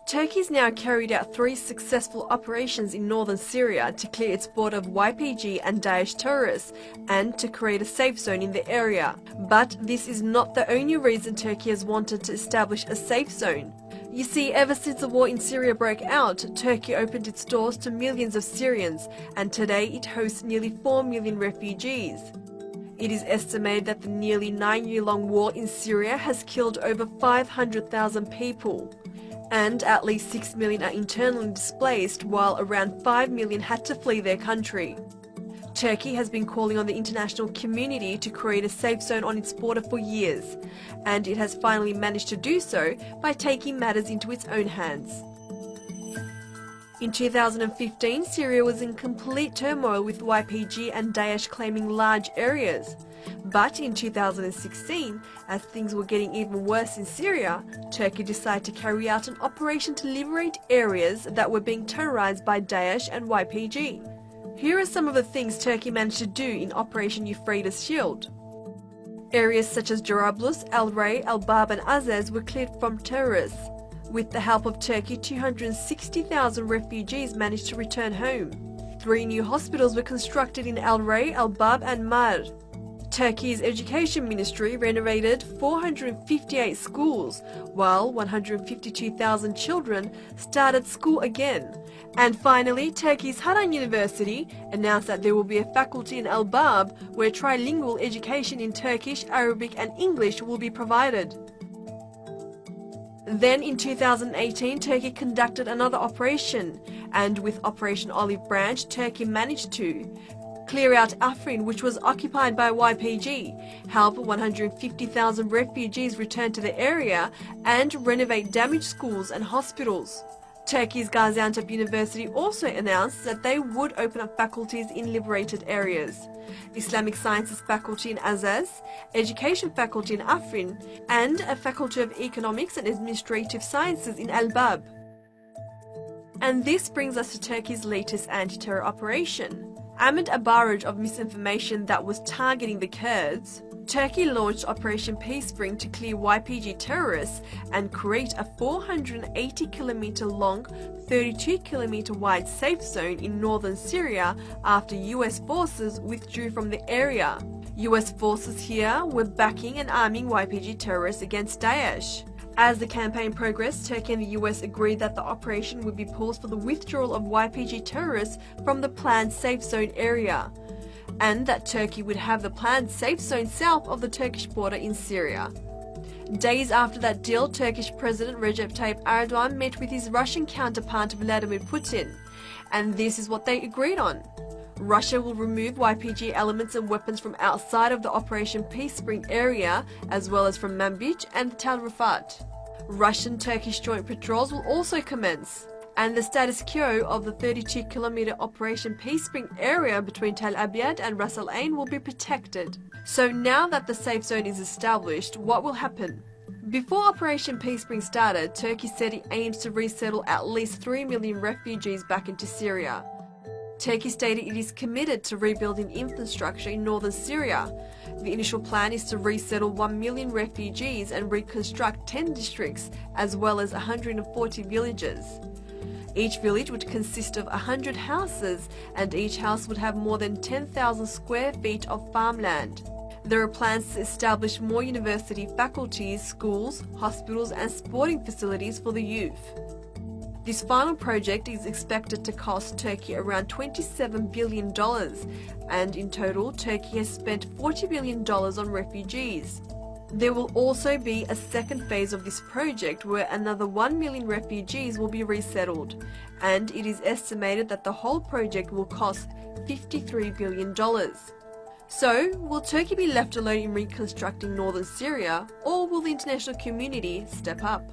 Turkey's now carried out 3 successful operations in northern Syria to clear its border of YPG and Daesh terrorists and to create a safe zone in the area. But this is not the only reason Turkey has wanted to establish a safe zone. You see, ever since the war in Syria broke out, Turkey opened its doors to millions of Syrians, and today it hosts nearly 4 million refugees. It is estimated that the nearly 9-year-long war in Syria has killed over 500,000 people. And at least 6 million are internally displaced, while around 5 million had to flee their country. Turkey has been calling on the international community to create a safe zone on its border for years, and it has finally managed to do so by taking matters into its own hands. In 2015, Syria was in complete turmoil with YPG and Daesh claiming large areas. But in 2016, as things were getting even worse in Syria, Turkey decided to carry out an operation to liberate areas that were being terrorized by Daesh and YPG. Here are some of the things Turkey managed to do in Operation Euphrates Shield. Areas such as Jarablus, El Rey, El Bab and Azaz were cleared from terrorists. With the help of Turkey, 260,000 refugees managed to return home. 3 new hospitals were constructed in El Rey, El Bab and Mar. Turkey's education ministry renovated 458 schools, while 152,000 children started school again. And finally, Turkey's Haran University announced that there will be a faculty in El Bab where trilingual education in Turkish, Arabic and English will be provided. Then in 2018, Turkey conducted another operation, and with Operation Olive Branch, Turkey managed to clear out Afrin, which was occupied by YPG, help 150,000 refugees return to the area, and renovate damaged schools and hospitals. Turkey's Gaziantep University also announced that they would open up faculties in liberated areas. Islamic Sciences faculty in Azaz, Education faculty in Afrin, and a faculty of Economics and Administrative Sciences in El Bab. And this brings us to Turkey's latest anti-terror operation. Amid a barrage of misinformation that was targeting the Kurds, Turkey launched Operation Peace Spring to clear YPG terrorists and create a 480-kilometer long, 32-kilometer wide safe zone in northern Syria after US forces withdrew from the area. US forces here were backing and arming YPG terrorists against Daesh. As the campaign progressed, Turkey and the US agreed that the operation would be paused for the withdrawal of YPG terrorists from the planned safe zone area, and that Turkey would have the planned safe zone south of the Turkish border in Syria. Days after that deal, Turkish President Recep Tayyip Erdogan met with his Russian counterpart Vladimir Putin, and this is what they agreed on. Russia will remove YPG elements and weapons from outside of the Operation Peace Spring area, as well as from Manbij and Tel Rifat. Russian-Turkish joint patrols will also commence, and the status quo of the 32-kilometer Operation Peace Spring area between Tel Abyad and Ras Al Ain will be protected. So now that the safe zone is established, what will happen? Before Operation Peace Spring started, Turkey said it aims to resettle at least 3 million refugees back into Syria. Turkey stated it is committed to rebuilding infrastructure in northern Syria. The initial plan is to resettle 1 million refugees and reconstruct 10 districts as well as 140 villages. Each village would consist of 100 houses, and each house would have more than 10,000 square feet of farmland. There are plans to establish more university faculties, schools, hospitals and sporting facilities for the youth. This final project is expected to cost Turkey around $27 billion, and in total, Turkey has spent $40 billion on refugees. There will also be a second phase of this project where another 1 million refugees will be resettled, and it is estimated that the whole project will cost $53 billion. So, will Turkey be left alone in reconstructing northern Syria, or will the international community step up?